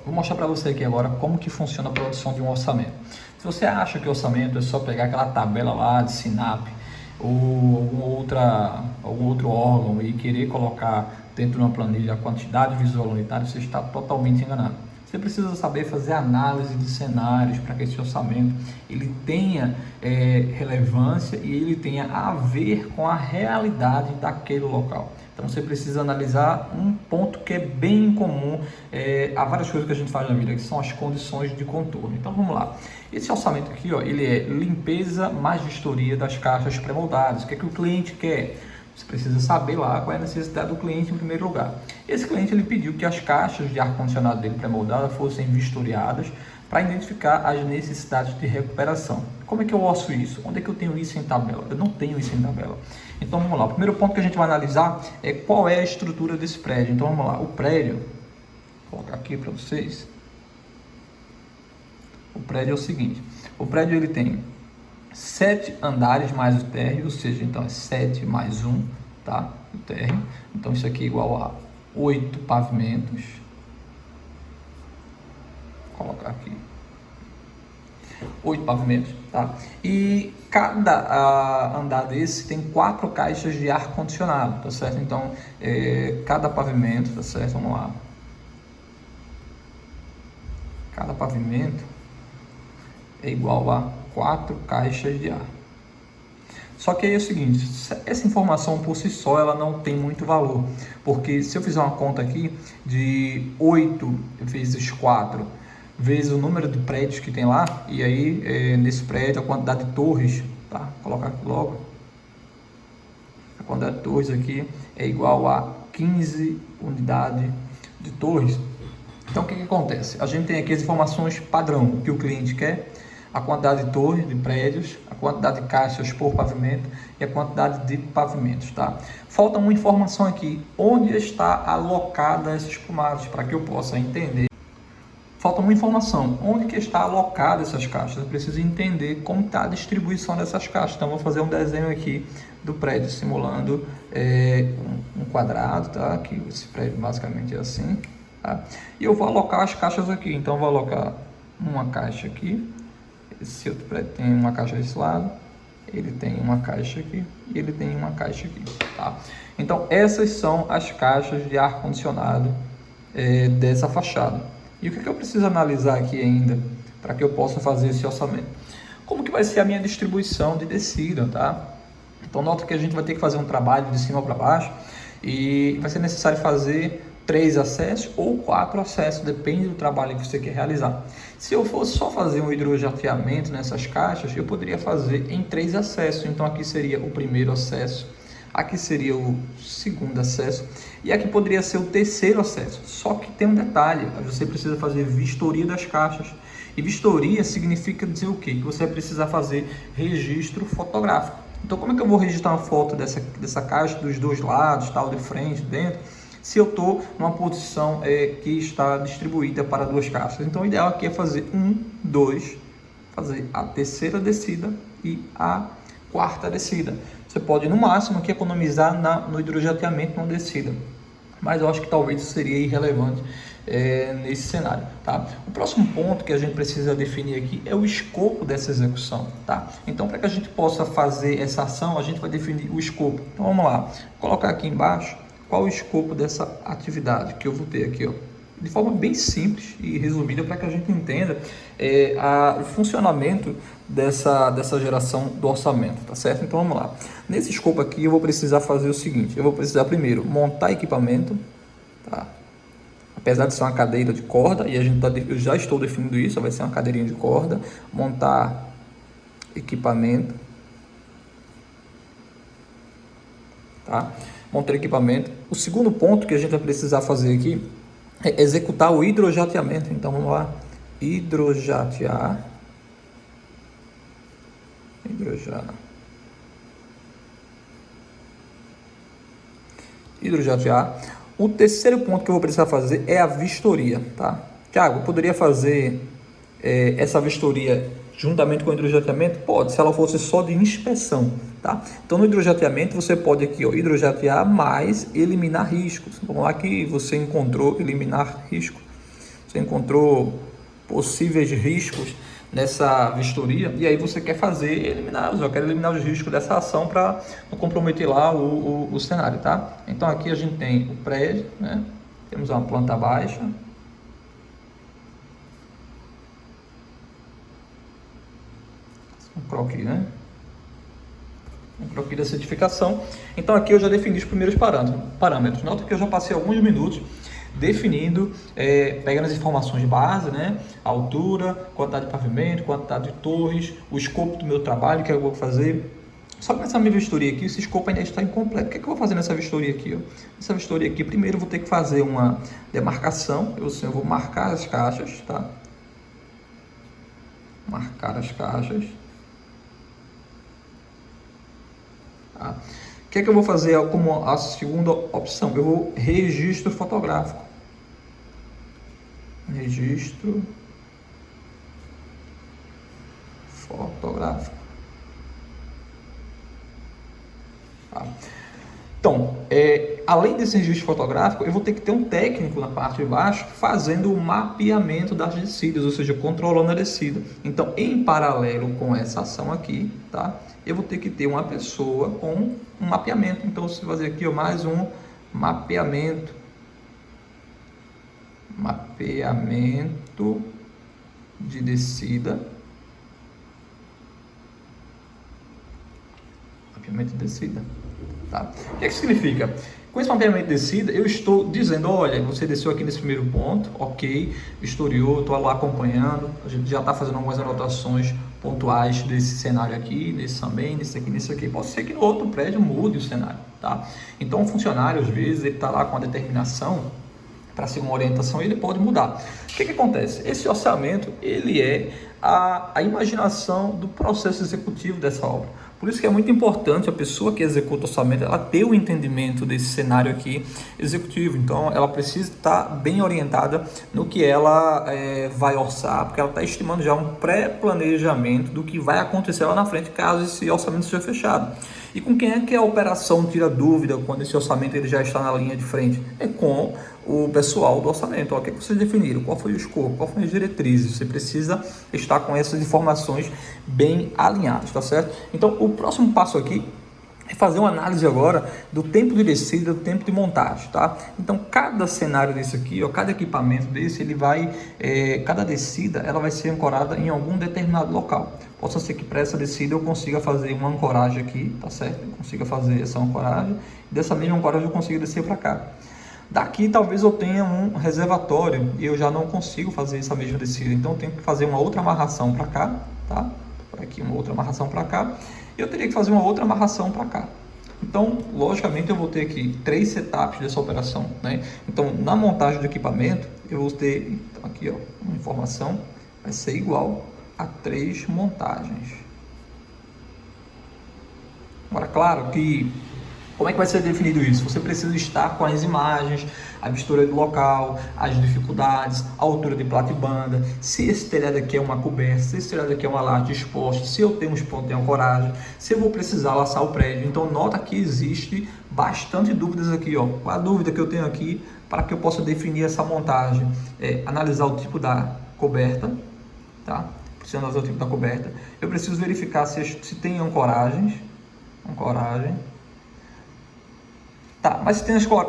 vou mostrar para você aqui agora como que funciona a produção de um orçamento. Se você acha que o orçamento é só pegar aquela tabela lá de SINAP ou algum outro órgão e querer colocar dentro de uma planilha a quantidade visual unitária, você está totalmente enganado. Você precisa saber fazer análise de cenários para que esse orçamento ele tenha relevância e ele tenha a ver com a realidade daquele local. Então você precisa analisar um ponto que é bem comum a várias coisas que a gente faz na vida, que são as condições de contorno. Então vamos lá. Esse orçamento aqui, ó, ele é limpeza mais vistoria das caixas pré-moldadas. O que é que o cliente quer? Você precisa saber lá qual é a necessidade do cliente em primeiro lugar. Esse cliente ele pediu que as caixas de ar-condicionado dele pré-moldadas fossem vistoriadas para identificar as necessidades de recuperação. Como é que eu orço isso? Onde é que eu tenho isso em tabela? Eu não tenho isso em tabela. Então vamos lá. O primeiro ponto que a gente vai analisar é qual é a estrutura desse prédio. Então vamos lá. O prédio, vou colocar aqui para vocês. O prédio é o seguinte. O prédio ele tem 7 andares mais o térreo, ou seja, então é 7 mais 1, tá? O térreo. Então isso aqui é igual a 8 pavimentos. Vou colocar aqui 8 pavimentos, tá? E cada andar desse tem 4 caixas de ar condicionado, tá certo? Então cada pavimento, tá certo? Vamos lá. Cada pavimento é igual a 4 caixas de ar. Só que aí é o seguinte, essa informação por si só ela não tem muito valor, porque se eu fizer uma conta aqui de 8 vezes 4 vezes o número de prédios que tem lá, e aí nesse prédio a quantidade de torres, tá? Vou colocar aqui logo, a quantidade de torres aqui é igual a 15 unidades de torres. Então o que acontece? A gente tem aqui as informações padrão, o que o cliente quer, a quantidade de torres de prédios, a quantidade de caixas por pavimento e a quantidade de pavimentos, tá? Falta uma informação aqui, onde está alocada essas pomadas, para que eu possa entender. Falta uma informação, onde que está alocada essas caixas, eu preciso entender como está a distribuição dessas caixas. Então vou fazer um desenho aqui do prédio, simulando um quadrado, tá? Aqui esse prédio basicamente é assim, tá? E eu vou alocar as caixas aqui, então eu vou alocar uma caixa aqui. Esse outro prédio tem uma caixa desse lado, ele tem uma caixa aqui e ele tem uma caixa aqui, tá? Então essas são as caixas de ar condicionado dessa fachada. E o que eu preciso analisar aqui ainda para que eu possa fazer esse orçamento? Como que vai ser a minha distribuição de descida, tá? Então nota que a gente vai ter que fazer um trabalho de cima para baixo e vai ser necessário fazer 3 acessos ou 4 acessos, depende do trabalho que você quer realizar. Se eu fosse só fazer um hidrojateamento nessas caixas, eu poderia fazer em 3 acessos. Então aqui seria o primeiro acesso, aqui seria o segundo acesso e aqui poderia ser o terceiro acesso. Só que tem um detalhe, você precisa fazer vistoria das caixas. E vistoria significa dizer o quê? Que você vai precisar fazer registro fotográfico. Então como é que eu vou registrar uma foto dessa caixa dos dois lados, tal, de frente, dentro, se eu estou numa posição que está distribuída para 2 caixas? Então o ideal aqui é fazer 1, 2, fazer a terceira descida e a quarta descida. Você pode no máximo aqui economizar no hidrojateamento numa descida, mas eu acho que talvez isso seria irrelevante nesse cenário, tá? O próximo ponto que a gente precisa definir aqui é o escopo dessa execução, tá? Então para que a gente possa fazer essa ação, a gente vai definir o escopo. Então vamos lá, vou colocar aqui embaixo qual o escopo dessa atividade que eu vou ter aqui, ó, de forma bem simples e resumida para que a gente entenda o funcionamento dessa geração do orçamento, tá certo? Então vamos lá. Nesse escopo aqui eu vou precisar fazer o seguinte, eu vou precisar primeiro montar equipamento, tá? Apesar de ser uma cadeira de corda, e eu já estou definindo isso, vai ser uma cadeirinha de corda, montar equipamento, tá? Montar equipamento. O segundo ponto que a gente vai precisar fazer aqui é executar o hidrojateamento. Então vamos lá, hidrojatear. O terceiro ponto que eu vou precisar fazer é a vistoria, tá? Tiago, eu poderia fazer essa vistoria juntamente com o hidrojateamento? Pode, se ela fosse só de inspeção, tá? Então no hidrojateamento você pode aqui, ó, hidrojatear mais eliminar riscos. Vamos lá que você encontrou eliminar risco. você encontrou possíveis riscos nessa vistoria, e aí você quer eliminar, eu quero eliminar os riscos dessa ação para não comprometer lá o cenário, tá? Então aqui a gente tem o prédio, né? Temos uma planta baixa, um croquis, né? Um croquis da certificação. Então aqui eu já defini os primeiros parâmetros. Nota que eu já passei alguns minutos definindo, pegando as informações de base, né? A altura, quantidade de pavimento, quantidade de torres, o escopo do meu trabalho que eu vou fazer. Só que nessa minha vistoria aqui, esse escopo ainda está incompleto. O que é que eu vou fazer nessa vistoria aqui? Ó? Nessa vistoria aqui, primeiro eu vou ter que fazer uma demarcação. Eu vou marcar as caixas, tá? Marcar as caixas. Tá? O que é que eu vou fazer como a segunda opção? Eu vou registro fotográfico. Registro fotográfico. Tá? Então, além desse registro fotográfico, eu vou ter que ter um técnico na parte de baixo fazendo o mapeamento das descidas, ou seja, controlando a descida. Então, em paralelo com essa ação aqui, tá? Eu vou ter que ter uma pessoa com um mapeamento. Então, se fazer aqui mais um mapeamento. Mapeamento de descida. Mapeamento de descida. Tá? O que significa? Com esse mapeamento de descida, eu estou dizendo, olha, você desceu aqui nesse primeiro ponto, ok, historiou, estou lá acompanhando, a gente já está fazendo algumas anotações pontuais desse cenário aqui, nesse também, nesse aqui, nesse aqui. Pode ser que no outro prédio mude o cenário, tá? Então, o funcionário, às vezes, ele está lá com a determinação para ser uma orientação e ele pode mudar. O que acontece? Esse orçamento, ele é a imaginação do processo executivo dessa obra. Por isso que é muito importante a pessoa que executa o orçamento, ela ter o entendimento desse cenário aqui executivo. Então, ela precisa estar bem orientada no que ela vai orçar, porque ela está estimando já um pré-planejamento do que vai acontecer lá na frente, caso esse orçamento seja fechado. E com quem é que a operação tira dúvida quando esse orçamento ele já está na linha de frente? É com o pessoal do orçamento. O que vocês definiram? Qual foi o escopo? Qual foram as diretrizes? Você precisa estar com essas informações bem alinhadas, tá certo? Então, o próximo passo aqui é fazer uma análise agora do tempo de descida, do tempo de montagem, tá? Então, cada cenário desse aqui, ó, cada equipamento desse, ele vai, cada descida, ela vai ser ancorada em algum determinado local. Possa ser que para essa descida eu consiga fazer uma ancoragem aqui, tá certo? Eu consiga fazer essa ancoragem, e dessa mesma ancoragem eu consiga descer para cá. Daqui talvez eu tenha um reservatório e eu já não consigo fazer essa mesma descida, então eu tenho que fazer uma outra amarração para cá, tá? Por aqui uma outra amarração para cá, e eu teria que fazer uma outra amarração para cá. Então, logicamente, eu vou ter aqui 3 setups dessa operação, né? Então, na montagem do equipamento, eu vou ter, então, aqui, ó, uma informação vai ser igual a 3 montagens. Agora, claro que como é que vai ser definido isso? Você precisa estar com as imagens, a vistoria do local, as dificuldades, a altura de platibanda, se esse telhado aqui é uma coberta, se esse telhado aqui é uma laje exposta, se eu tenho uns pontos de ancoragem, se eu vou precisar laçar o prédio. Então, nota que existe bastante dúvidas aqui, ó. Qual a dúvida que eu tenho aqui para que eu possa definir essa montagem? Analisar o tipo da coberta, tá? Preciso analisar o tipo da coberta. Eu preciso verificar se tem ancoragem. Tá, mas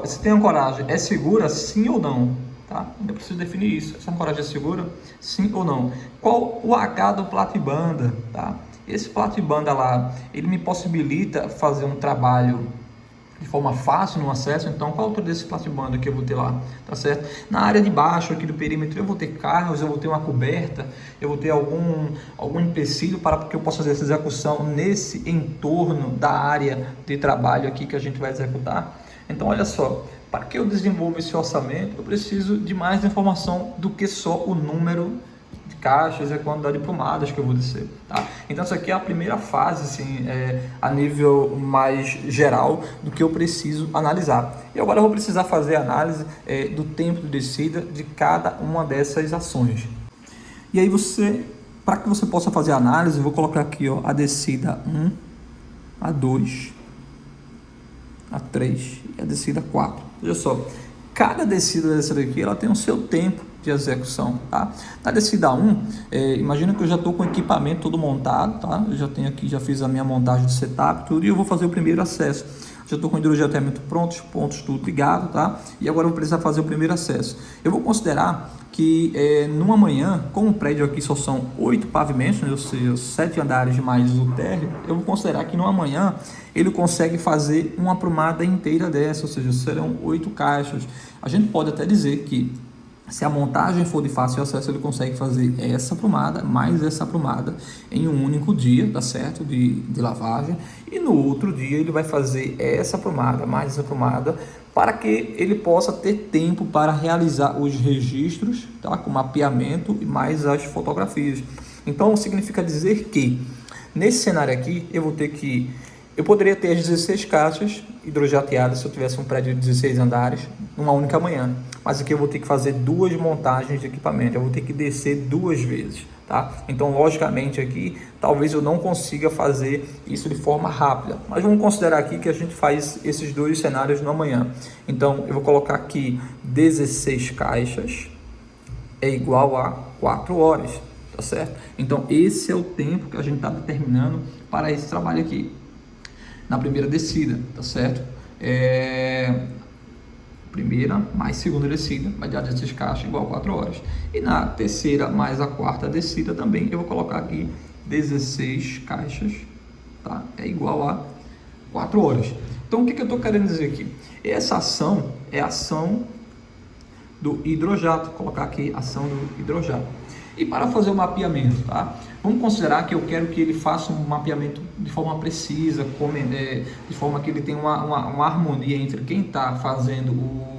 se tem ancoragem, é segura sim ou não? Tá? Eu preciso definir isso. Essa ancoragem é segura? Sim ou não? Qual o H do platibanda? Tá? Esse platibanda lá, ele me possibilita fazer um trabalho de forma fácil no acesso. Então, qual a altura desse platibanda que eu vou ter lá? Tá certo? Na área de baixo aqui do perímetro, eu vou ter carros, eu vou ter uma coberta, eu vou ter algum empecilho para que eu possa fazer essa execução nesse entorno da área de trabalho aqui que a gente vai executar. Então, olha só, para que eu desenvolva esse orçamento, eu preciso de mais informação do que só o número de caixas e a quantidade de plumadas que eu vou descer, tá? Então, essa aqui é a primeira fase, assim, a nível mais geral do que eu preciso analisar. E agora eu vou precisar fazer a análise do tempo de descida de cada uma dessas ações. E aí para que você possa fazer a análise, eu vou colocar aqui, ó, a descida 1, a 2, a 3 e a descida 4. Olha só, cada descida dessa daqui, ela tem o seu tempo de execução, tá? Na descida 1, imagina que eu já estou com o equipamento todo montado, tá? Eu já tenho aqui, já fiz a minha montagem de setup, tudo, e eu vou fazer o primeiro acesso. Já estou com o hidrogeotermômetro pronto, os pontos tudo ligado, tá? E agora eu vou precisar fazer o primeiro acesso. Eu vou considerar que numa manhã, como o prédio aqui só são 8 pavimentos, né, ou seja, 7 andares mais o térreo, eu vou considerar que numa manhã ele consegue fazer uma aprumada inteira dessa, ou seja, serão 8 caixas. A gente pode até dizer que se a montagem for de fácil acesso, ele consegue fazer essa aprumada, mais essa aprumada em um único dia, tá certo? De lavagem. E no outro dia ele vai fazer essa aprumada, mais essa aprumada, para que ele possa ter tempo para realizar os registros, tá? Com mapeamento e mais as fotografias. Então significa dizer que nesse cenário aqui eu poderia ter as 16 caixas hidrojateadas se eu tivesse um prédio de 16 andares numa única manhã. Mas aqui eu vou ter que fazer 2 montagens de equipamento, eu vou ter que descer 2 vezes, tá? Então, logicamente aqui, talvez eu não consiga fazer isso de forma rápida. Mas vamos considerar aqui que a gente faz esses 2 cenários na manhã. Então, eu vou colocar aqui 16 caixas é igual a 4 horas, tá certo? Então, esse é o tempo que a gente está determinando para esse trabalho aqui. Na primeira descida, tá certo? Primeira mais segunda descida vai dar 16 caixas igual a 4 horas. E na terceira mais a quarta descida também eu vou colocar aqui 16 caixas, tá? É igual a 4 horas. Então o que eu estou querendo dizer aqui? Essa ação é a ação do hidrojato. Vou colocar aqui ação do hidrojato. E para fazer o mapeamento, tá? Vamos considerar que eu quero que ele faça um mapeamento de forma precisa, de forma que ele tenha uma harmonia entre quem está fazendo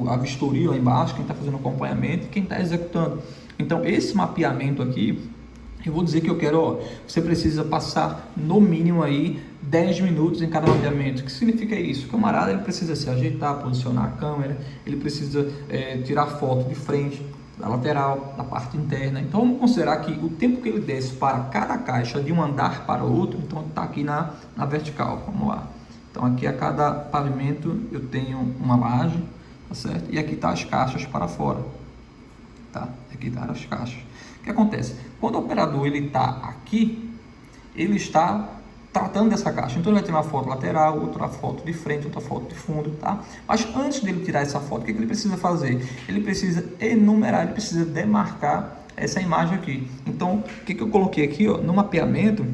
a vistoria lá embaixo, quem está fazendo o acompanhamento e quem está executando. Então, esse mapeamento aqui, eu vou dizer que eu quero, você precisa passar no mínimo aí 10 minutos em cada mapeamento. O que significa isso? O camarada ele precisa se ajeitar, posicionar a câmera, ele precisa tirar foto de frente, da lateral, da parte interna. Então vamos considerar que o tempo que ele desce para cada caixa de um andar para o outro, então está aqui na vertical, vamos lá. Então aqui a cada pavimento eu tenho uma laje, tá certo? E aqui está as caixas para fora, tá? Aqui está as caixas. O que acontece? Quando o operador ele está aqui, ele está tratando dessa caixa, então ele vai ter uma foto lateral, outra foto de frente, outra foto de fundo, tá? Mas antes dele tirar essa foto, o que ele precisa fazer? Ele precisa enumerar, ele precisa demarcar essa imagem aqui. Então, o que eu coloquei aqui, ó, no mapeamento,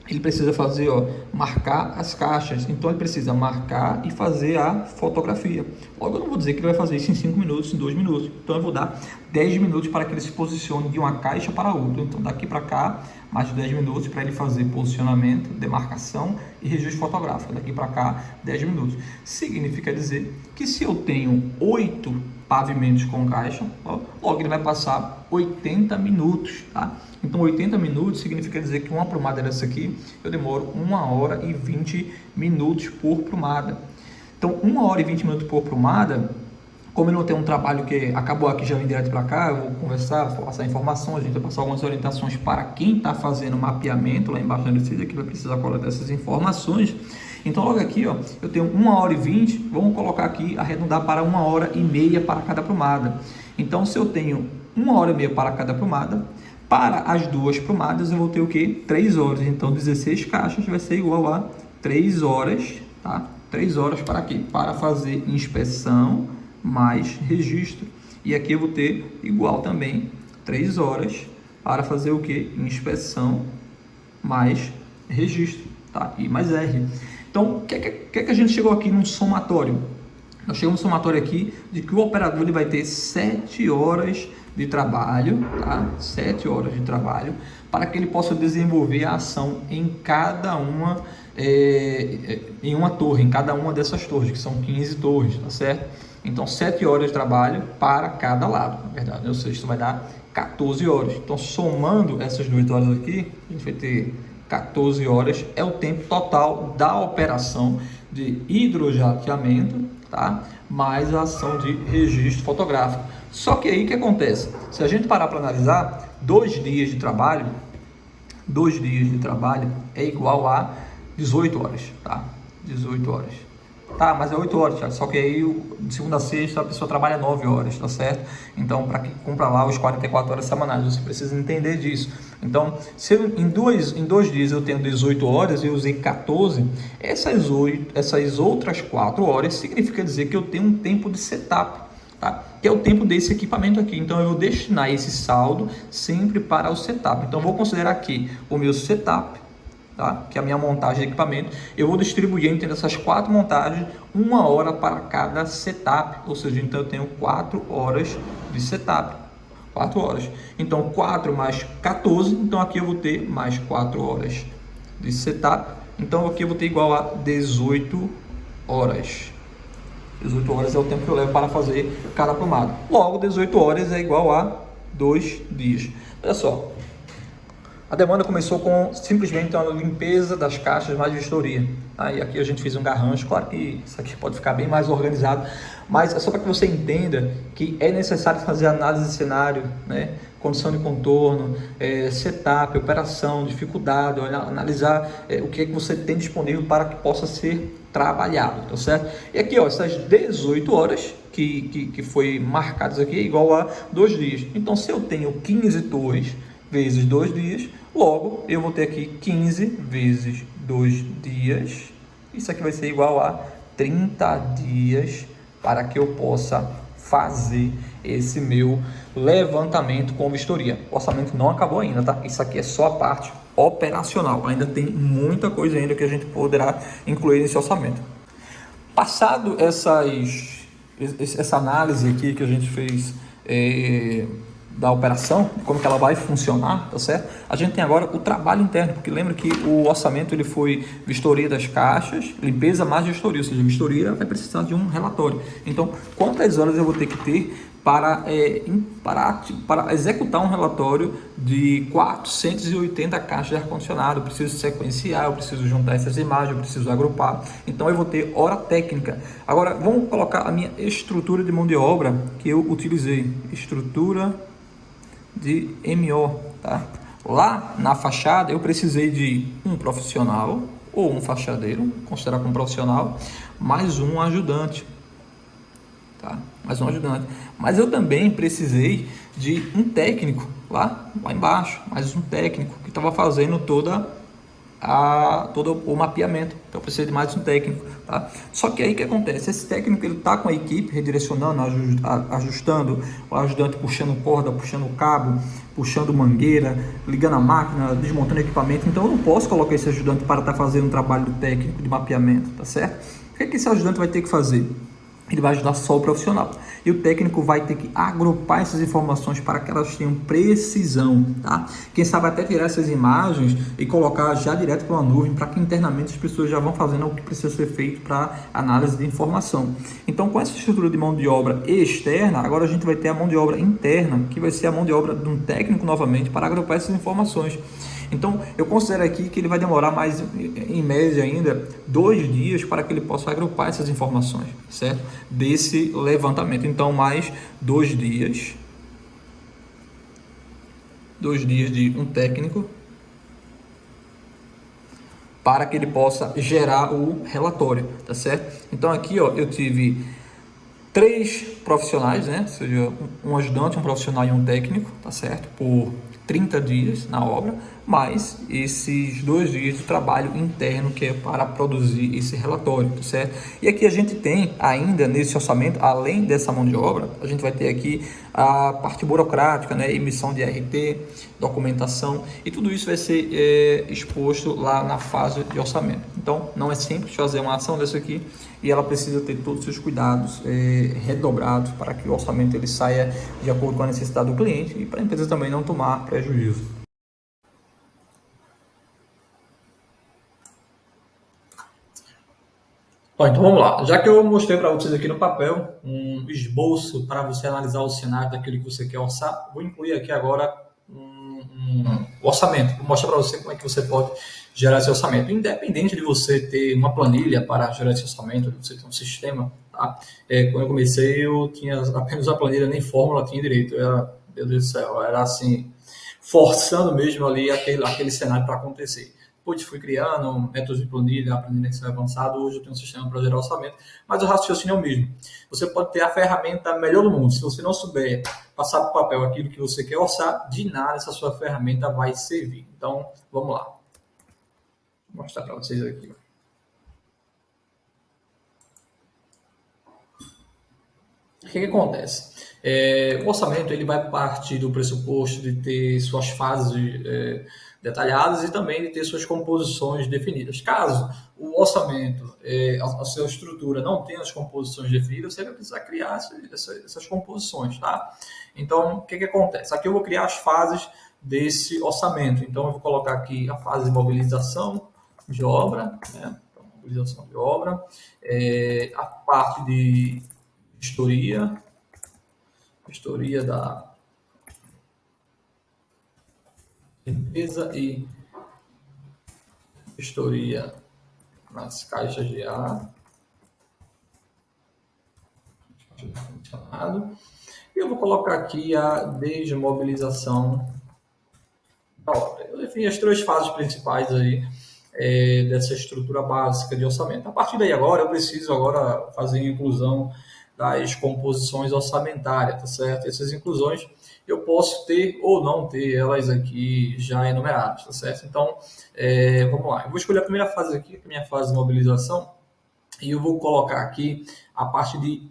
ele precisa fazer, ó, marcar as caixas. Então ele precisa marcar e fazer a fotografia. Logo eu não vou dizer que ele vai fazer isso em 5 minutos, em 2 minutos. Então eu vou dar 10 minutos para que ele se posicione de uma caixa para outra. Então daqui para cá, mais de 10 minutos para ele fazer posicionamento, demarcação e registro fotográfico. Daqui para cá, 10 minutos. Significa dizer que se eu tenho 8 pavimentos com caixa, ó, logo ele vai passar 80 minutos, tá? Então 80 minutos significa dizer que uma aprumada dessa aqui eu demoro 1 hora e 20 minutos por aprumada. Então 1 hora e 20 minutos por aprumada, como eu não tenho um trabalho que acabou aqui, já vem direto para cá, eu vou conversar, vou passar informações, a gente vai passar algumas orientações para quem está fazendo mapeamento lá embaixo na descida, que vai precisar coletar essas informações. Então logo aqui, ó, eu tenho 1 hora e 20, vamos colocar aqui, arredondar para 1 hora e meia para cada aprumada. Então se eu tenho 1 hora e meia para cada aprumada, para as 2 prumadas eu vou ter o que? 3 horas. Então 16 caixas vai ser igual a 3 horas, tá? 3 horas para quê? Para fazer inspeção mais registro. E aqui eu vou ter igual também 3 horas para fazer o que? Inspeção mais registro, tá? E mais R. Então, o que a gente chegou aqui num somatório? Nós chegamos num somatório aqui de que o operador ele vai ter 7 horas de trabalho, tá? 7 horas de trabalho para que ele possa desenvolver a ação em cada uma, em uma torre, em cada uma dessas torres, que são 15 torres, tá certo? Então 7 horas de trabalho para cada lado, na verdade, ou seja, isso vai dar 14 horas. Então somando essas 2 horas aqui, a gente vai ter 14 horas, é o tempo total da operação de hidrojateamento, tá? Mais a ação de registro fotográfico. Só que aí o que acontece? Se a gente parar para analisar, 2 dias de trabalho é igual a 18 horas, tá? 18 horas. Tá, mas é 8 horas, Thiago. Só que aí, de segunda a sexta, a pessoa trabalha 9 horas, tá certo? Então, para que cumpra lá os 44 horas semanais, você precisa entender disso. Então, se em dois dias eu tenho 18 horas e eu usei 14, essas outras 4 horas significa dizer que eu tenho um tempo de setup, tá? Que é o tempo desse equipamento aqui. Então, eu vou destinar esse saldo sempre para o setup. Então, eu vou considerar aqui o meu setup, tá? Que é a minha montagem de equipamento. Eu vou distribuir entre essas 4 montagens 1 hora para cada setup, ou seja, então eu tenho 4 horas de setup. 4 horas. Então 4 mais 14, então aqui eu vou ter mais 4 horas de setup. Então aqui eu vou ter igual a 18 horas. 18 horas é o tempo que eu levo para fazer cada plumado. Logo, 18 horas é igual a 2 dias. Olha só, a demanda começou com simplesmente uma limpeza das caixas mais vistoria. Aí aqui a gente fez um garrancho, claro que isso aqui pode ficar bem mais organizado, mas é só para que você entenda que é necessário fazer análise de cenário, né? Condição de contorno, setup, operação, dificuldade, analisar o que é que você tem disponível para que possa ser trabalhado, tá certo? E aqui, ó, essas 18 horas que foi marcadas aqui é igual a 2 dias. Então, se eu tenho 15 torres vezes 2 dias, logo eu vou ter aqui 15 vezes 2 dias, isso aqui vai ser igual a 30 dias para que eu possa fazer esse meu levantamento com vistoria. O orçamento não acabou ainda, tá? Isso aqui é só a parte operacional, ainda tem muita coisa ainda que a gente poderá incluir nesse orçamento. Passado essa análise aqui que a gente fez da operação, como que ela vai funcionar, tá certo? A gente tem agora o trabalho interno, porque lembra que o orçamento ele foi vistoria das caixas, limpeza mais vistoria, ou seja, vistoria vai precisar de um relatório. Então, quantas horas eu vou ter que ter para executar um relatório de 480 caixas de ar-condicionado? Eu preciso sequenciar, eu preciso juntar essas imagens, eu preciso agrupar. Então, eu vou ter hora técnica. Agora, vamos colocar a minha estrutura de mão de obra que eu utilizei. Estrutura de MO, tá? Lá na fachada eu precisei de um profissional ou um fachadeiro, considerar como profissional, mais um ajudante, tá? Mais um ajudante. Mas eu também precisei de um técnico lá embaixo, mais um técnico que estava fazendo todo o mapeamento. Então eu preciso de mais um técnico, tá? Só que aí o que acontece? Esse técnico ele tá com a equipe redirecionando, ajustando, o ajudante puxando corda, puxando cabo, puxando mangueira, ligando a máquina, desmontando equipamento. Então eu não posso colocar esse ajudante para estar fazendo um trabalho técnico de mapeamento, tá certo? O que esse ajudante vai ter que fazer? Ele vai ajudar só o profissional. E o técnico vai ter que agrupar essas informações para que elas tenham precisão, tá? Quem sabe até tirar essas imagens e colocar já direto para uma nuvem, para que internamente as pessoas já vão fazendo o que precisa ser feito para análise de informação. Então, com essa estrutura de mão de obra externa, agora a gente vai ter a mão de obra interna, que vai ser a mão de obra de um técnico novamente para agrupar essas informações. Então, eu considero aqui que ele vai demorar mais, em média ainda, 2 dias para que ele possa agrupar essas informações, certo? Desse levantamento. Então, mais 2 dias. 2 dias de um técnico para que ele possa gerar o relatório, tá certo? Então, aqui, ó, eu tive 3 profissionais, né? Ou seja, um ajudante, um profissional e um técnico, tá certo? Por 30 dias na obra, mais esses 2 dias de trabalho interno que é para produzir esse relatório, tá certo? E aqui a gente tem ainda nesse orçamento, além dessa mão de obra, a gente vai ter aqui a parte burocrática, né? Emissão de RT, documentação, e tudo isso vai ser exposto lá na fase de orçamento. Então, não é simples fazer uma ação dessa aqui e ela precisa ter todos os seus cuidados redobrados para que o orçamento ele saia de acordo com a necessidade do cliente e para a empresa também não tomar prejuízo. Bom, então vamos lá. Já que eu mostrei para vocês aqui no papel um esboço para você analisar o cenário daquilo que você quer orçar, vou incluir aqui agora um orçamento. Vou mostrar para você como é que você pode gerar esse orçamento. Independente de você ter uma planilha para gerar esse orçamento, de você ter um sistema, tá? Quando eu comecei, eu tinha apenas uma planilha, nem fórmula tinha direito. Meu Deus do céu, era assim, forçando mesmo ali aquele cenário para acontecer. Depois fui criando métodos de planilha, aprendendo Excel avançado, hoje eu tenho um sistema para gerar orçamento, mas o raciocínio é o mesmo. Você pode ter a ferramenta melhor do mundo, se você não souber passar para o papel aquilo que você quer orçar, de nada essa sua ferramenta vai servir. Então, vamos lá. Vou mostrar para vocês aqui. O que acontece? O orçamento ele vai partir do pressuposto de ter suas fases detalhadas e também de ter suas composições definidas. Caso o orçamento, a sua estrutura não tenha as composições definidas, você vai precisar criar essas composições, tá? Então, o que acontece? Aqui eu vou criar as fases desse orçamento. Então, eu vou colocar aqui a fase de mobilização de obra, né? Então, mobilização de obra, a parte de vistoria da limpeza e vistoria nas caixas de ar. E eu vou colocar aqui a desmobilização da obra. Eu defini as 3 fases principais aí dessa estrutura básica de orçamento. A partir daí agora, eu preciso agora fazer a inclusão das composições orçamentárias, tá certo? Essas inclusões eu posso ter ou não ter elas aqui já enumeradas, tá certo? Então, vamos lá. Eu vou escolher a primeira fase aqui, que é a minha fase de mobilização, e eu vou colocar aqui a parte de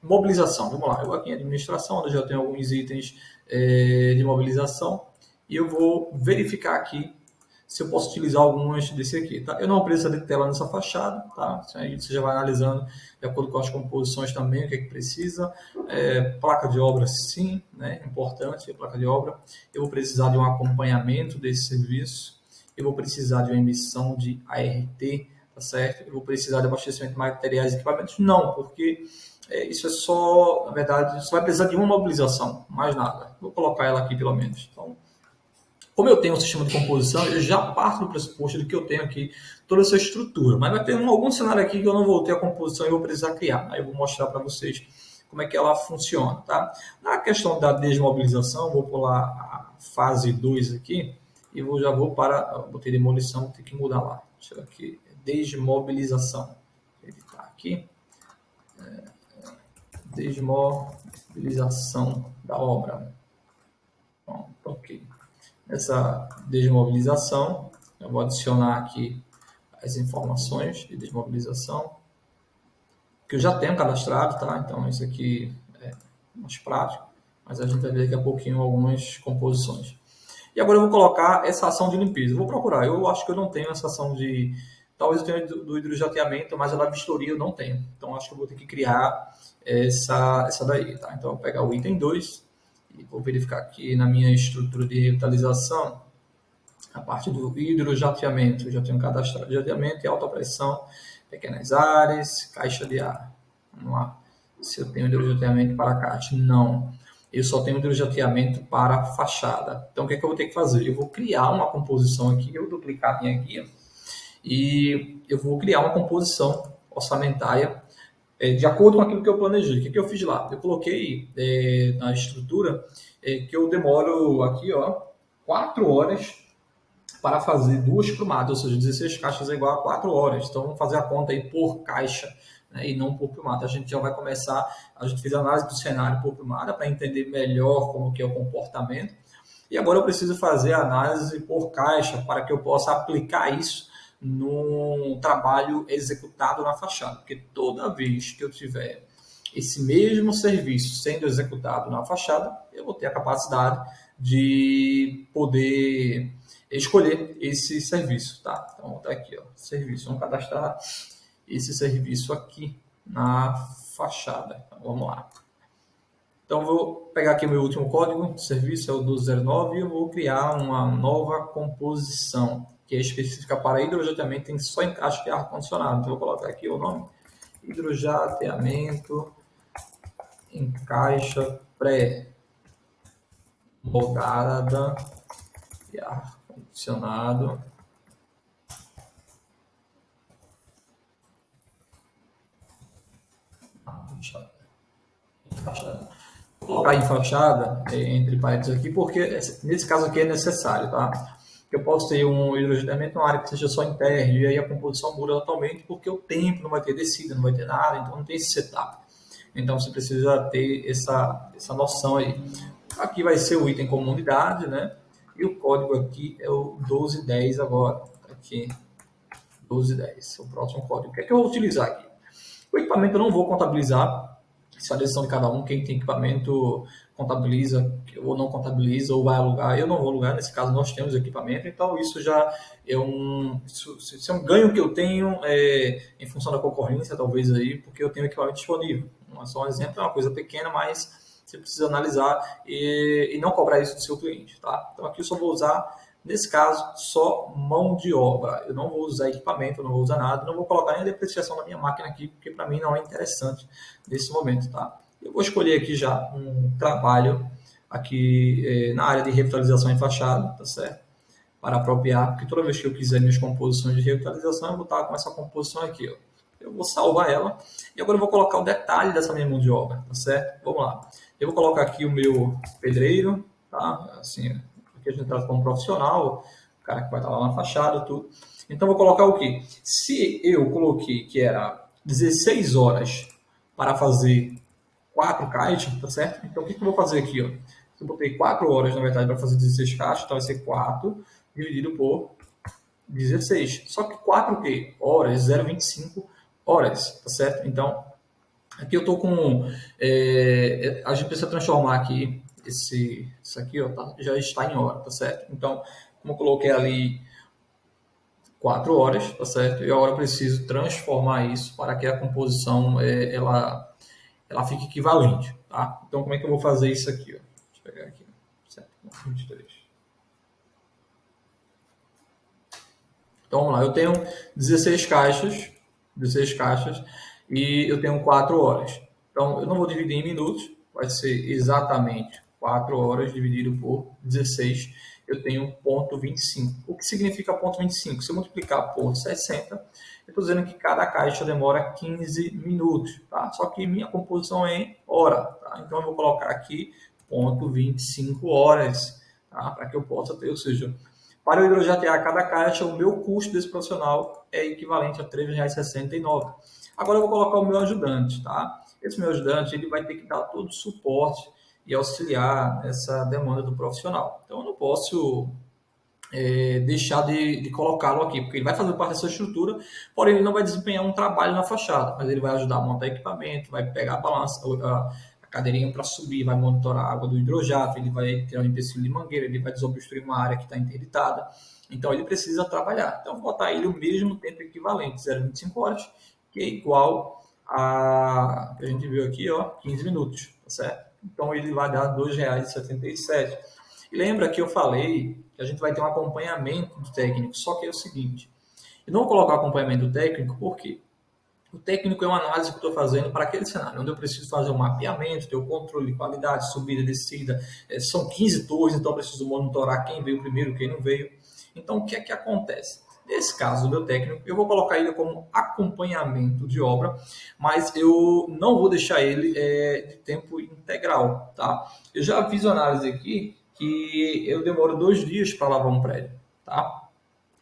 mobilização. Vamos lá, eu vou aqui em administração, onde eu já tenho alguns itens de mobilização, e eu vou verificar aqui se eu posso utilizar algumas desse aqui, tá? Eu não preciso de tela nessa fachada, tá? Aí você já vai analisando de acordo com as composições também, o que é que precisa. Placa de obra, sim, né? Importante, a placa de obra. Eu vou precisar de um acompanhamento desse serviço. Eu vou precisar de uma emissão de ART, tá certo? Eu vou precisar de abastecimento de materiais e equipamentos? Não, porque isso é só, na verdade, você vai precisar de uma mobilização, mais nada. Vou colocar ela aqui pelo menos. Então, como eu tenho um sistema de composição, eu já parto do pressuposto de que eu tenho aqui toda essa estrutura. Mas vai ter algum cenário aqui que eu não vou ter a composição e vou precisar criar. Aí eu vou mostrar para vocês como é que ela funciona, tá? Na questão da desmobilização, vou pular a fase 2 aqui e já vou para... Botei demolição, tem que mudar lá. Deixa eu aqui, desmobilização. Ele está aqui. Desmobilização da obra. Pronto, ok. Essa desmobilização, eu vou adicionar aqui as informações de desmobilização, que eu já tenho cadastrado, tá? Então, isso aqui é mais prático, mas a gente vai ver daqui a pouquinho algumas composições. E agora eu vou colocar essa ação de limpeza. Eu vou procurar, eu acho que eu não tenho essa ação de... Talvez eu tenha do hidrojateamento, mas a da vistoria eu não tenho. Então, acho que eu vou ter que criar essa daí, tá? Então, eu vou pegar o item 2, e vou verificar aqui na minha estrutura de revitalização, a parte do hidrojateamento. Eu já tenho cadastrado jateamento e alta pressão, pequenas áreas, caixa de ar. Vamos lá. Se eu tenho hidrojateamento para caixa? Não. Eu só tenho hidrojateamento para fachada. Então, o que é que eu vou ter que fazer? Eu vou criar uma composição aqui, eu vou duplicar a minha guia, e eu vou criar uma composição orçamentária de acordo com aquilo que eu planejei. O que eu fiz lá? Eu coloquei na estrutura que eu demoro aqui 4 horas para fazer 2 prumadas, ou seja, 16 caixas é igual a 4 horas. Então, vamos fazer a conta aí por caixa, né, e não por prumada. A gente já vai começar, a gente fez a análise do cenário por prumada para entender melhor como que é o comportamento. E agora eu preciso fazer a análise por caixa para que eu possa aplicar isso no trabalho executado na fachada, porque toda vez que eu tiver esse mesmo serviço sendo executado na fachada, eu vou ter a capacidade de poder escolher esse serviço, tá? Então, tá aqui, serviço, vamos cadastrar esse serviço aqui na fachada. Então, vamos lá. Então, vou pegar aqui o meu último código de serviço, é o 1209, e eu vou criar uma nova composição, que é específica para hidrojateamento, tem só encaixe de ar-condicionado. Então, vou colocar aqui o nome, hidrojateamento em caixa pré-moldada de ar-condicionado. Vou colocar em fachada, entre parênteses aqui, porque nesse caso aqui é necessário, tá? que eu posso ter um hidrogetamento numa área que seja só interno, e aí a composição muda totalmente, porque o tempo não vai ter descida, não vai ter nada, então não tem esse setup. Então você precisa ter essa noção aí. Aqui vai ser o item comunidade, né? E o código aqui é o 1210 agora. Aqui, 1210, o próximo código. O que é que eu vou utilizar aqui? O equipamento eu não vou contabilizar, isso é a decisão de cada um. Quem tem equipamento contabiliza ou não contabiliza ou vai alugar. Eu não vou alugar, nesse caso nós temos equipamento, então isso já é isso é um ganho que eu tenho em função da concorrência, talvez aí, porque eu tenho equipamento disponível. Não é só um exemplo, é uma coisa pequena, mas você precisa analisar e não cobrar isso do seu cliente, tá? Então aqui eu só vou usar, nesse caso, só mão de obra. Eu não vou usar equipamento, eu não vou usar nada, não vou colocar nem a depreciação da minha máquina aqui, porque para mim não é interessante nesse momento, tá? Eu vou escolher aqui já um trabalho aqui na área de revitalização em fachada, tá certo? Para apropriar, porque toda vez que eu quiser minhas composições de revitalização, eu vou estar com essa composição aqui, ó. Eu vou salvar ela e agora eu vou colocar o detalhe dessa minha mão de obra, tá certo? Vamos lá. Eu vou colocar aqui o meu pedreiro, tá? Assim, aqui a gente trata como profissional, o cara que vai estar lá na fachada, tudo. Então, eu vou colocar o quê? Se eu coloquei que era 16 horas para fazer 4 caixas, tá certo? Então, o que eu vou fazer aqui, ó? Eu botei 4 horas, na verdade, para fazer 16 caixas, então vai ser 4 dividido por 16. Só que 4 o quê? Horas, 0,25 horas, tá certo? Então, aqui eu estou com... a gente precisa transformar aqui isso aqui, ó, tá? Já está em hora, tá certo? Então, como eu coloquei ali 4 horas, tá certo? E agora eu preciso transformar isso para que a composição ela fique equivalente, tá? Então, como é que eu vou fazer isso aqui, ó? Deixa eu pegar aqui, 7,23. Então, vamos lá, eu tenho 16 caixas, e eu tenho 4 horas. Então, eu não vou dividir em minutos, vai ser exatamente 4 horas dividido por 16, eu tenho 0,25. O que significa 0,25? Se eu multiplicar por 60, eu estou dizendo que cada caixa demora 15 minutos, tá? Só que minha composição é em hora, tá? Então, eu vou colocar aqui 0,25 horas, tá? Para que eu possa ter, ou seja, para eu hidrojatear cada caixa, o meu custo desse profissional é equivalente a R$ 3,69. Agora eu vou colocar o meu ajudante, tá? Esse meu ajudante ele vai ter que dar todo o suporte e auxiliar essa demanda do profissional. Então eu não posso deixar de colocá-lo aqui, porque ele vai fazer parte dessa estrutura, porém ele não vai desempenhar um trabalho na fachada, mas ele vai ajudar a montar equipamento, vai pegar a balança, a cadeirinha para subir, vai monitorar a água do hidrojato, ele vai ter um empecilho de mangueira, ele vai desobstruir uma área que está interditada, então ele precisa trabalhar. Então eu vou botar ele o mesmo tempo equivalente, 0,25 horas, que é igual a que a gente viu aqui, ó, 15 minutos, tá certo? Então ele vai dar R$ 2,77. E lembra que eu falei que a gente vai ter um acompanhamento do técnico, só que é o seguinte, eu não vou colocar acompanhamento do técnico, por quê? O técnico é uma análise que eu estou fazendo para aquele cenário, onde eu preciso fazer um mapeamento, ter o controle de qualidade, subida, descida, são 15 torres, então eu preciso monitorar quem veio primeiro, quem não veio. Então, o que é que acontece? Nesse caso, o meu técnico, eu vou colocar ele como acompanhamento de obra, mas eu não vou deixar ele de tempo integral, tá? Eu já fiz uma análise aqui que eu demoro 2 dias para lavar um prédio, tá?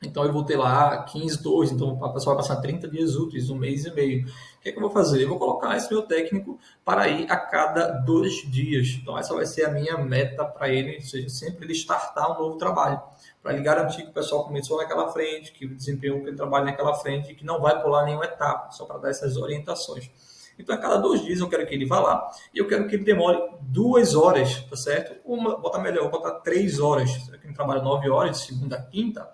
Então eu vou ter lá 15 torres, então a pessoa vai passar 30 dias úteis, 1 mês e meio. O que é que eu vou fazer? Eu vou colocar esse meu técnico para ir a cada 2 dias. Então essa vai ser a minha meta para ele, ou seja, sempre ele startar um novo trabalho. Para ele garantir que o pessoal começou naquela frente, que desempenhou aquele trabalho naquela frente e que não vai pular nenhuma etapa, só para dar essas orientações. Então, a cada 2 dias eu quero que ele vá lá e eu quero que ele demore 2 horas, tá certo? Botar melhor, vou botar 3 horas. Se ele trabalha 9 horas, de segunda a quinta,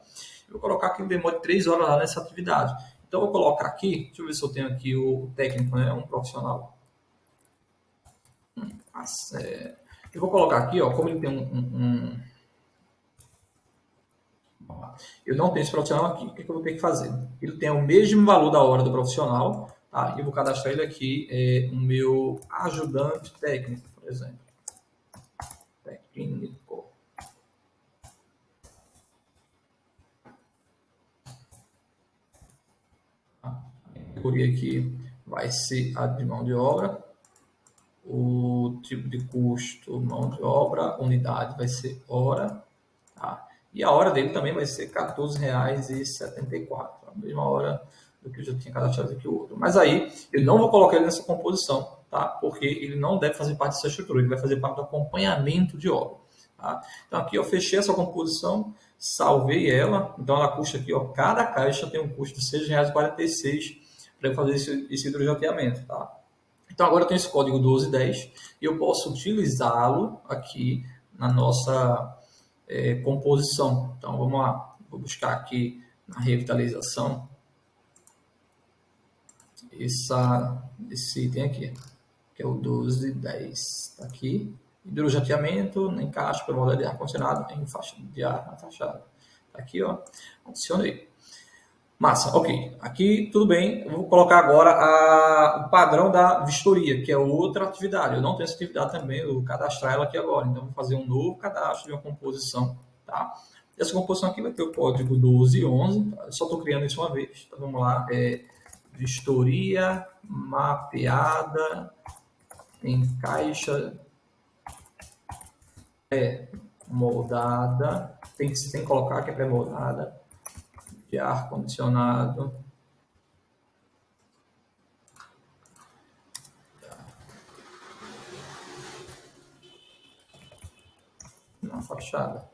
eu vou colocar que ele demore 3 horas lá nessa atividade. Então, eu vou colocar aqui, deixa eu ver se eu tenho aqui o técnico, né? Um profissional. Eu vou colocar aqui, ó, como ele tem eu não tenho esse profissional aqui, o que eu vou ter que fazer? Ele tem o mesmo valor da hora do profissional, tá? E eu vou cadastrar ele aqui, o meu ajudante técnico, por exemplo. Técnico. A categoria aqui vai ser a de mão de obra. O tipo de custo, mão de obra, unidade vai ser hora, tá? E a hora dele também vai ser R$ 14,74, a mesma hora do que eu já tinha cadastrado aqui o outro. Mas aí eu não vou colocar ele nessa composição, tá? Porque ele não deve fazer parte dessa estrutura, ele vai fazer parte do acompanhamento de obra. Tá? Então aqui eu fechei essa composição, salvei ela, então ela custa aqui, ó, cada caixa tem um custo de R$ 6,46 para fazer esse hidrojateamento. Tá? Então agora eu tenho esse código 1210 e eu posso utilizá-lo aqui na nossa composição. Então vamos lá, vou buscar aqui na revitalização esse item aqui, que é o 1210. Está aqui, hidrojateamento, encaixe para modelo de ar-condicionado em faixa de ar na fachada. Está aqui, ó, adicionei. Massa, ok. Aqui tudo bem. Eu vou colocar agora o padrão da vistoria, que é outra atividade. Eu não tenho essa atividade também, eu vou cadastrar ela aqui agora. Então, vou fazer um novo cadastro de uma composição. Tá? Essa composição aqui vai ter o código 1211. Tá? Eu só estou criando isso uma vez. Então, vamos lá. Vistoria mapeada em caixa moldada. Tem que colocar que é pré-moldada. De ar-condicionado na fachada.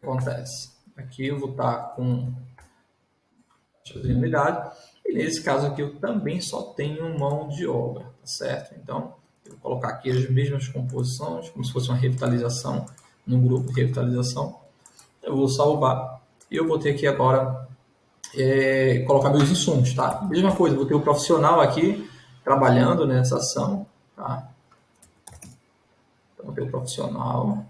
Acontece. Aqui eu vou estar com de unidade, e nesse caso aqui eu também só tenho mão de obra, tá certo? Então, eu vou colocar aqui as mesmas composições, como se fosse uma revitalização, no grupo de revitalização. Eu vou salvar, e eu vou ter aqui agora, colocar meus insumos, tá? Mesma coisa, vou ter o profissional aqui, trabalhando nessa ação, tá? Então, vou ter o profissional.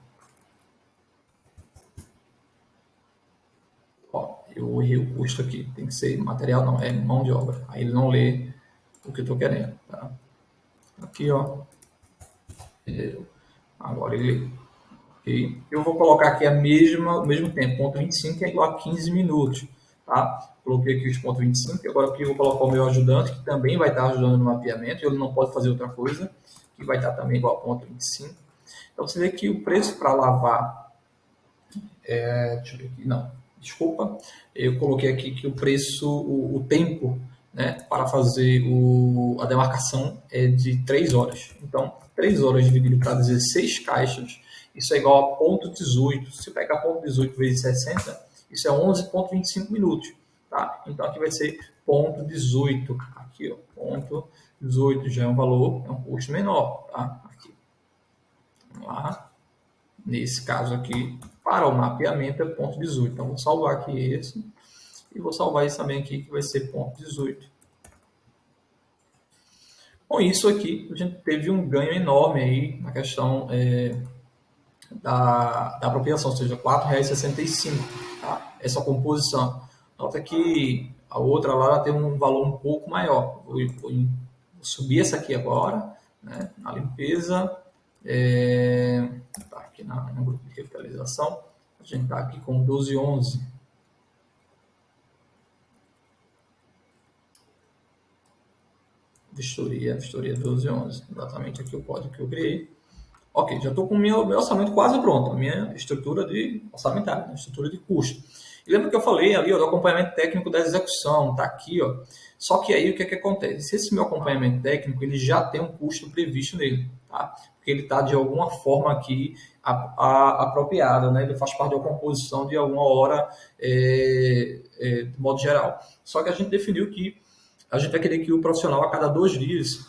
Eu errei o custo aqui, tem que ser material, não, é mão de obra. Aí ele não lê o que eu estou querendo. Tá? Aqui, ó. Agora ele. Okay. Eu vou colocar aqui o mesmo tempo, ponto 25, que é igual a 15 minutos. Tá? Coloquei aqui os pontos 25, agora aqui eu vou colocar o meu ajudante, que também vai estar ajudando no mapeamento, ele não pode fazer outra coisa, que vai estar também igual a ponto 25. Então você vê que o preço para lavar. Deixa eu ver aqui, não. Desculpa, eu coloquei aqui que o preço, o tempo, né, para fazer a demarcação é de 3 horas. Então, 3 horas dividido para 16 caixas, isso é igual a ponto 18. Se eu pegar ponto 18 vezes 60, isso é 11,25 minutos. Tá? Então, aqui vai ser ponto 18. Aqui, ó, ponto 18 já é um valor, é um custo menor. Tá? Aqui. Vamos lá. Nesse caso aqui, para o mapeamento é ponto 18. Então, vou salvar aqui esse. E vou salvar esse também aqui, que vai ser ponto 18. Com isso aqui, a gente teve um ganho enorme aí na questão da apropriação, ou seja, R$ 4,65. Tá? Essa composição. Nota que a outra lá ela tem um valor um pouco maior. Vou subir essa aqui agora, né, na limpeza. Tá aqui no grupo de revitalização. A gente está aqui com 1211. Vistoria 1211. Exatamente aqui o código que eu criei. Ok, já estou com o meu orçamento quase pronto, a minha estrutura de orçamentária, a estrutura de custo. E lembra que eu falei ali, ó, do acompanhamento técnico da execução, tá aqui, ó. Só que aí o que acontece? Esse meu acompanhamento técnico, ele já tem um custo previsto nele, tá? Porque ele está de alguma forma aqui apropriado, né? Ele faz parte de uma composição de alguma hora, de modo geral. Só que a gente definiu que a gente vai querer que o profissional, a cada 2 dias,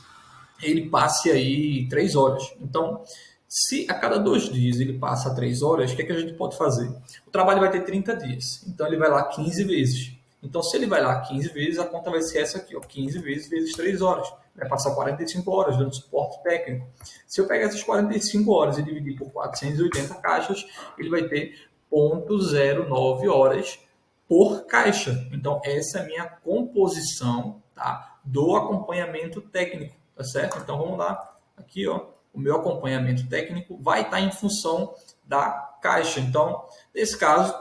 ele passe aí 3 horas. Então, se a cada 2 dias ele passa 3 horas, o que a gente pode fazer? O trabalho vai ter 30 dias, então ele vai lá 15 vezes. Então, se ele vai lá 15 vezes, a conta vai ser essa aqui, ó, 15 vezes 3 horas. Vai passar 45 horas dando suporte técnico. Se eu pegar essas 45 horas e dividir por 480 caixas, ele vai ter 0,09 horas por caixa. Então, essa é a minha composição, tá, do acompanhamento técnico, tá certo? Então, vamos lá. Aqui, ó, o meu acompanhamento técnico vai estar em função da caixa. Então, nesse caso,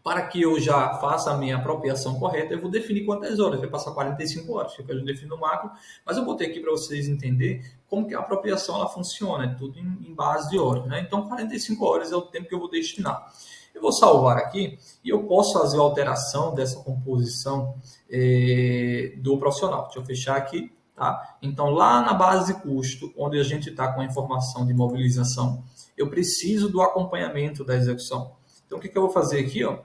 para que eu já faça a minha apropriação correta, eu vou definir quantas horas. Vai passar 45 horas, que é o que a gente define no macro. Mas eu botei aqui para vocês entenderem como que a apropriação ela funciona, é tudo em base de horas, né? Então 45 horas é o tempo que eu vou destinar. Eu vou salvar aqui e eu posso fazer a alteração dessa composição do profissional. Deixa eu fechar aqui, tá? Então lá na base de custo, onde a gente está com a informação de mobilização, eu preciso do acompanhamento da execução. Então o que eu vou fazer aqui, ó?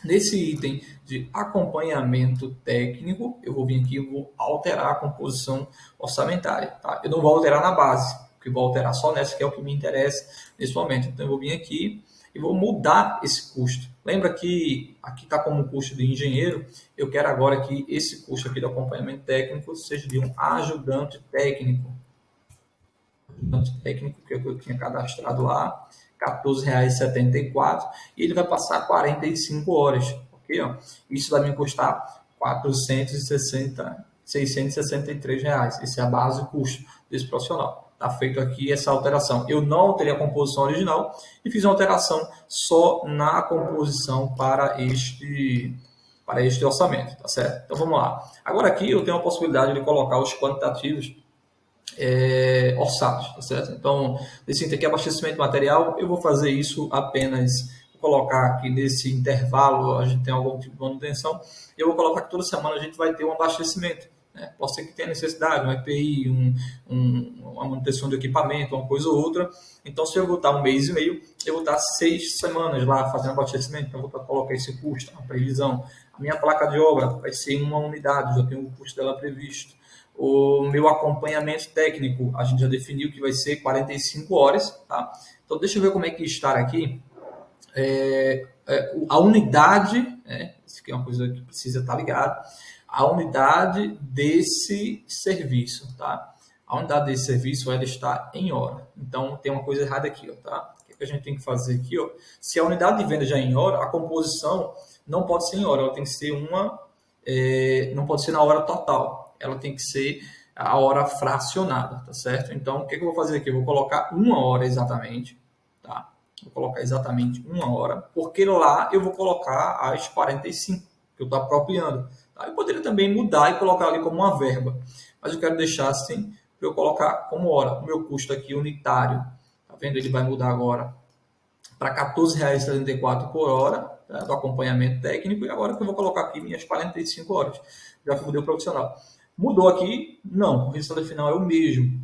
Nesse item de acompanhamento técnico, eu vou vir aqui e vou alterar a composição orçamentária. Tá? Eu não vou alterar na base, porque vou alterar só nessa, que é o que me interessa nesse momento. Então, eu vou vir aqui e vou mudar esse custo. Lembra que aqui está como custo de engenheiro, eu quero agora que esse custo aqui do acompanhamento técnico seja de um ajudante técnico. Ajudante técnico, que eu tinha cadastrado lá, R$14,74, e ele vai passar 45 horas, ok? Ó? Isso vai me custar R$663. Esse é a base de custo desse profissional. Está feito aqui essa alteração. Eu não alterei a composição original e fiz uma alteração só na composição para este orçamento, tá certo? Então vamos lá. Agora aqui eu tenho a possibilidade de colocar os quantitativos orçados, tá certo? Então, nesse item aqui, abastecimento de material, eu vou fazer isso apenas, vou colocar aqui nesse intervalo, a gente tem algum tipo de manutenção, eu vou colocar que toda semana a gente vai ter um abastecimento, né? Pode ser que tenha necessidade, um EPI, uma manutenção do equipamento, uma coisa ou outra. Então, se eu botar um mês e meio, eu vou estar 6 semanas lá fazendo abastecimento, então eu vou colocar esse custo, a previsão. A minha placa de obra vai ser uma unidade, já tenho o custo dela previsto. O meu acompanhamento técnico, a gente já definiu que vai ser 45 horas, tá? Então, deixa eu ver como é que está aqui. A unidade, isso aqui é uma coisa que precisa estar ligado, a unidade desse serviço, tá? A unidade desse serviço, ela está em hora. Então, tem uma coisa errada aqui, ó, tá? O que a gente tem que fazer aqui, ó? Se a unidade de venda já é em hora, a composição não pode ser em hora, ela tem que ser não pode ser na hora total. Ela tem que ser a hora fracionada, tá certo? Então, o que eu vou fazer aqui? Eu vou colocar 1 hora exatamente, tá? Vou colocar exatamente 1 hora, porque lá eu vou colocar as 45, que eu estou apropriando. Tá? Eu poderia também mudar e colocar ali como uma verba, mas eu quero deixar assim, para eu colocar como hora. O meu custo aqui unitário, tá vendo? Ele vai mudar agora para R$14,74 por hora, tá? Do acompanhamento técnico, e agora que eu vou colocar aqui minhas 45 horas, já que eu mudei o profissional. Mudou aqui? Não, o resultado final é o mesmo,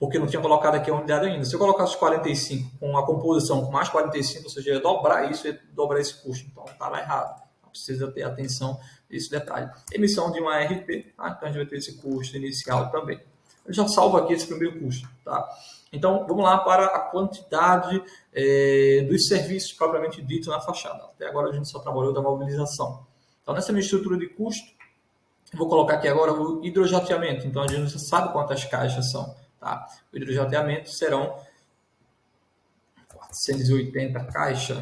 porque eu não tinha colocado aqui a unidade ainda. Se eu colocasse os 45 com a composição com mais 45, ou seja, ia dobrar isso, ia dobrar esse custo, então estava errado. Precisa ter atenção nesse detalhe. Emissão de uma RP, tá? Então a gente vai ter esse custo inicial também. Eu já salvo aqui esse primeiro custo, tá? Então, vamos lá para a quantidade dos serviços propriamente dito na fachada. Até agora a gente só trabalhou da mobilização. Então, nessa minha estrutura de custo, eu vou colocar aqui agora o hidrojateamento. Então, a gente já sabe quantas caixas são. Tá? O hidrojateamento serão 480 caixas.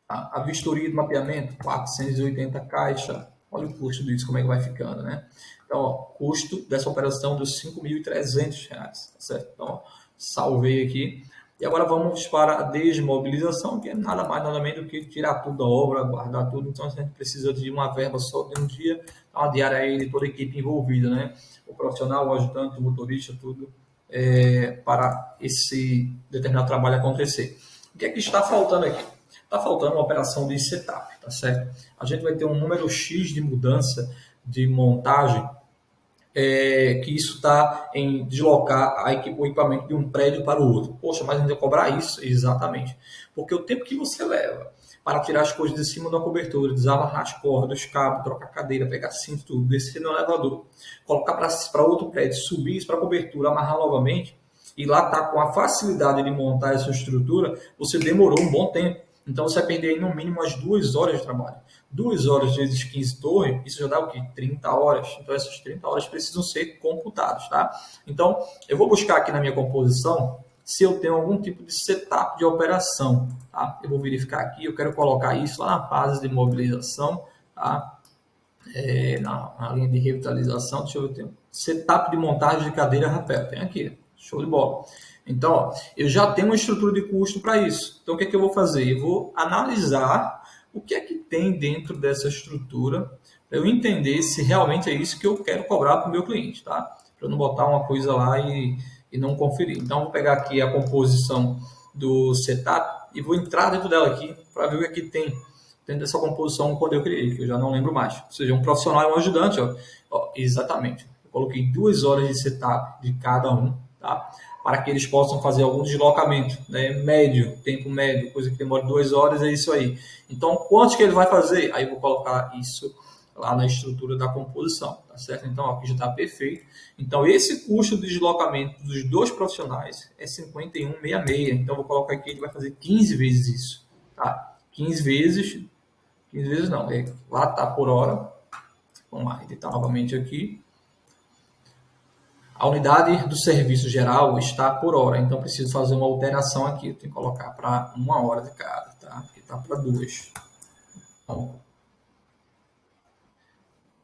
Tá? A vistoria de mapeamento, 480 caixas. Olha o custo disso, como é que vai ficando, né? Então, ó, custo dessa operação dos R$5.300, tá certo? Então, ó, salvei aqui. E agora vamos para a desmobilização, que é nada mais, nada menos do que tirar tudo da obra, guardar tudo. Então, a gente precisa de uma verba só de um dia, uma diária aí, toda a equipe envolvida, né? O profissional, o ajudante, o motorista, tudo, para esse determinado trabalho acontecer. O que é que está faltando aqui? Está faltando uma operação de setup, tá certo? A gente vai ter um número X de mudança de montagem, que isso está em deslocar o equipamento de um prédio para o outro. Poxa, mas ainda cobrar isso? Exatamente. Porque o tempo que você leva para tirar as coisas de cima da cobertura, desamarrar as cordas, os cabos, trocar cadeira, pegar cinto, tudo, descer no elevador, colocar para outro prédio, subir isso para a cobertura, amarrar novamente, e lá está com a facilidade de montar essa estrutura, você demorou um bom tempo. Então, você vai perder aí, no mínimo umas 2 horas de trabalho. 2 horas vezes 15 torres, isso já dá o quê? 30 horas. Então, essas 30 horas precisam ser computadas, tá? Então, eu vou buscar aqui na minha composição se eu tenho algum tipo de setup de operação, tá? Eu vou verificar aqui, eu quero colocar isso lá na fase de mobilização, tá? Na linha de revitalização, deixa eu ver, setup de montagem de cadeira rapel, tem aqui, show de bola. Então, ó, eu já tenho uma estrutura de custo para isso. Então, o que é que eu vou fazer? Eu vou analisar o que é que tem dentro dessa estrutura para eu entender se realmente é isso que eu quero cobrar para o meu cliente, tá? para não botar uma coisa lá e não conferir. Então, vou pegar aqui a composição do setup e vou entrar dentro dela aqui para ver o que aqui tem dentro dessa composição quando eu criei, que eu já não lembro mais. Ou seja, um profissional e um ajudante, exatamente. Eu coloquei 2 horas de setup de cada um, tá? Para que eles possam fazer algum deslocamento, né? Médio, tempo médio, coisa que demora 2 horas, é isso aí. Então, quanto que ele vai fazer? Aí eu vou colocar isso lá na estrutura da composição, tá certo? Então, aqui já está perfeito. Então, esse custo de deslocamento dos 2 profissionais é 51,66. Então, vou colocar aqui, ele vai fazer 15 vezes isso, tá? 15 vezes não, lá está por hora. Vamos lá, editar novamente aqui. A unidade do serviço geral está por hora, então preciso fazer uma alteração aqui. Eu tenho que colocar para 1 hora de cada, tá? Porque está para 2. Então,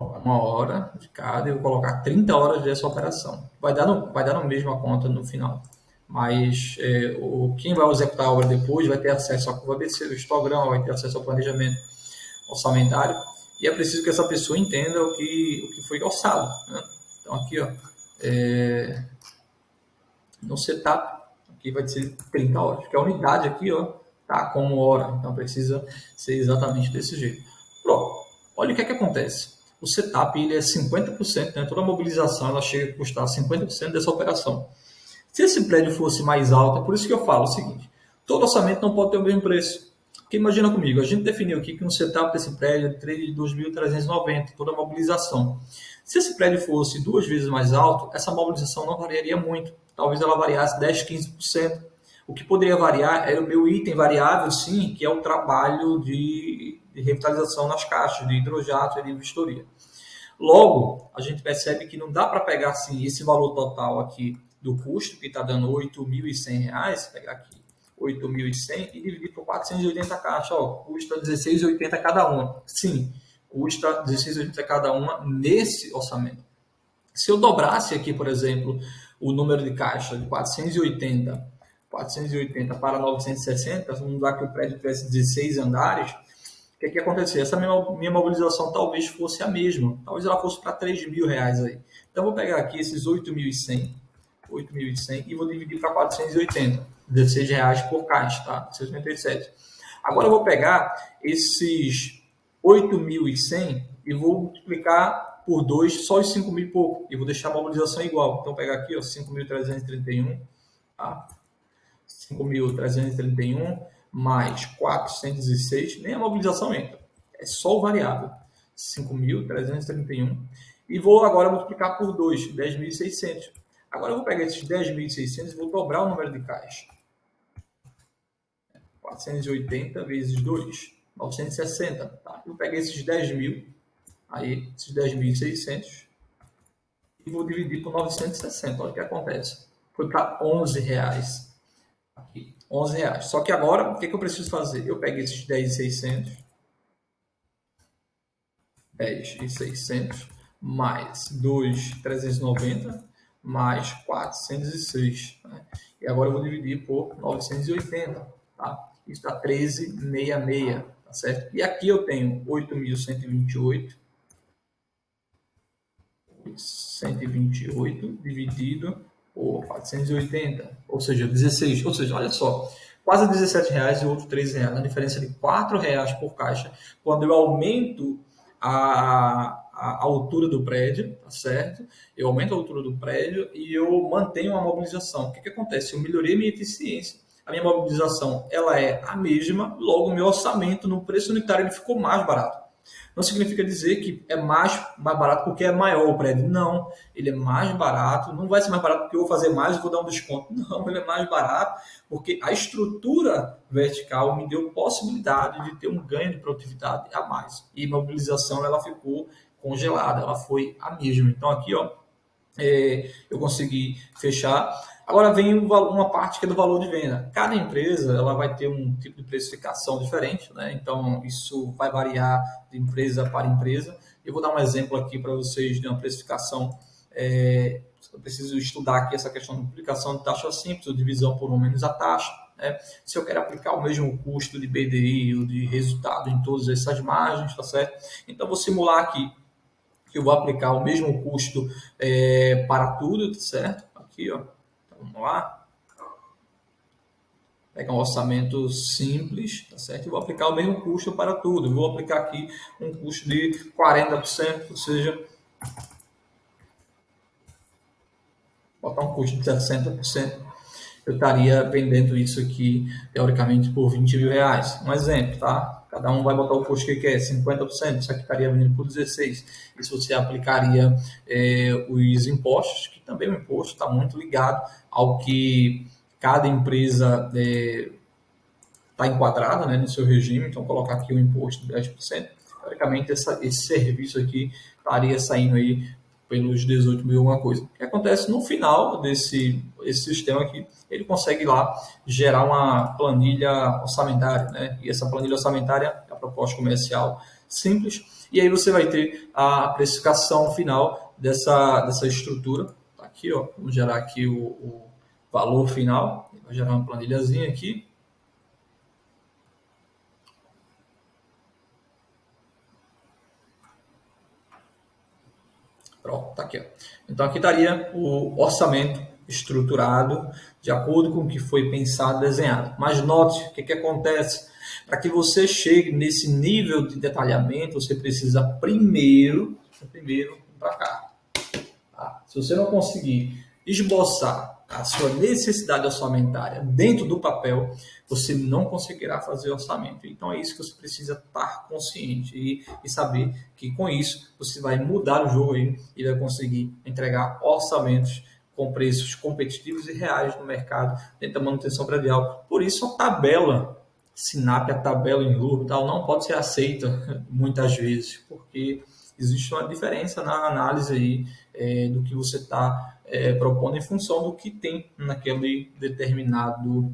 1 hora de cada, eu vou colocar 30 horas dessa operação. Vai dar no mesma conta no final. Mas quem vai executar a obra depois vai ter acesso à curva ABC, do histograma, vai ter acesso ao planejamento orçamentário. E é preciso que essa pessoa entenda o que foi orçado, né? Então, aqui, no setup, aqui vai ser 30 horas, porque a unidade aqui, tá como hora, então precisa ser exatamente desse jeito. Pronto, olha o que acontece. O setup ele é 50%, né? Toda a mobilização ela chega a custar 50% dessa operação. Se esse prédio fosse mais alto, é por isso que eu falo o seguinte, todo orçamento não pode ter o mesmo preço. Porque imagina comigo, a gente definiu aqui que um setup desse prédio é de 2.390, toda a mobilização. Se esse prédio fosse 2 vezes mais alto, essa mobilização não variaria muito. Talvez ela variasse 10, 15%. O que poderia variar era o meu item variável, sim, que é o trabalho de revitalização nas caixas, de hidrojato e de vistoria. Logo, a gente percebe que não dá para pegar assim, esse valor total aqui do custo, que está dando R$ 8.100, pegar aqui 8.100 e dividir por 480 caixas, custa 16,80 cada uma. Sim, custa 16,80 cada uma nesse orçamento. Se eu dobrasse aqui, por exemplo, o número de caixa de 480 para 960, vamos lá que o prédio tivesse 16 andares, o que ia acontecer? Essa minha mobilização talvez fosse a mesma, talvez ela fosse para R$3.000 aí. Então, eu vou pegar aqui esses 8.100 e vou dividir para 480, R$16 por caixa, tá? 6,87. Agora eu vou pegar esses 8.100 e vou multiplicar por 2, só os 5.000 e pouco, e vou deixar a mobilização igual. Então, vou pegar aqui, 5.331, tá? 5.331 mais 406, nem a mobilização entra, é só o variável, 5.331, e vou agora multiplicar por 2, 10.600. Agora eu vou pegar esses 10.600 e vou dobrar o número de caixa. 480 vezes 2, 960. Tá? Eu vou pegar esses 10.000, aí, esses 10.600, e vou dividir por 960. Olha o que acontece. Foi para R$11. Aqui, R$11. Só que agora, o que eu preciso fazer? Eu pego esses 10.600, mais 2.390, mais 406. Né? E agora eu vou dividir por 980. Tá? Isso dá 13,66. Tá certo? E aqui eu tenho 8.128. 128 dividido por 480, ou seja, 16. Ou seja, olha só, quase R$17 e outro R$13. Uma diferença de R$4 por caixa. Quando eu aumento a altura do prédio, tá certo? Eu aumento a altura do prédio e eu mantenho a mobilização. O que acontece? Eu melhorei minha eficiência. A minha mobilização ela é a mesma, logo o meu orçamento no preço unitário ele ficou mais barato. Não significa dizer que é mais barato porque é maior o prédio. Não, ele é mais barato. Não vai ser mais barato porque eu vou fazer mais e vou dar um desconto. Não, ele é mais barato porque a estrutura vertical me deu possibilidade de ter um ganho de produtividade a mais. E a mobilização ela ficou congelada, ela foi a mesma. Então aqui, eu consegui fechar. Agora vem uma parte que é do valor de venda. Cada empresa ela vai ter um tipo de precificação diferente, né? Então isso vai variar de empresa para empresa. Eu vou dar um exemplo aqui para vocês de uma precificação. Eu preciso estudar aqui essa questão de multiplicação de taxa simples ou divisão por 1 menos a taxa. Né? Se eu quero aplicar o mesmo custo de BDI ou de resultado em todas essas margens, tá certo? Então vou simular aqui Eu vou aplicar o mesmo custo para tudo, certo? Aqui, ó. Então, vamos lá. Pegar um orçamento simples, tá certo? E vou aplicar o mesmo custo para tudo. Eu vou aplicar aqui um custo de 40%, ou seja, botar um custo de 60%. Eu estaria vendendo isso aqui, teoricamente, por 20 mil reais. Um exemplo, tá? Cada um vai botar o custo que quer, 50%, isso aqui estaria vendendo por 16. Isso você aplicaria os impostos, que também o imposto está muito ligado ao que cada empresa está enquadrada, né, no seu regime. Então, colocar aqui o imposto de 10%. Teoricamente, esse serviço aqui estaria saindo aí pelos 18 mil alguma coisa. O que acontece no final desse sistema aqui, ele consegue lá gerar uma planilha orçamentária, né? E essa planilha orçamentária é a proposta comercial simples, e aí você vai ter a precificação final dessa estrutura. Tá aqui, ó, vamos gerar aqui o valor final, vai gerar uma planilhazinha aqui. Pronto, tá aqui. Ó. Então aqui estaria o orçamento estruturado de acordo com o que foi pensado, desenhado. Mas note o que acontece. Para que você chegue nesse nível de detalhamento, você precisa primeiro para cá. Tá? Se você não conseguir esboçar a sua necessidade orçamentária dentro do papel, você não conseguirá fazer orçamento. Então é isso que você precisa estar consciente e saber que com isso você vai mudar o jogo aí e vai conseguir entregar orçamentos com preços competitivos e reais no mercado dentro da manutenção predial. Por isso a tabela SINAP, a tabela em lucro, tal, não pode ser aceita muitas vezes, porque existe uma diferença na análise aí, do que você está propondo em função do que tem naquele determinado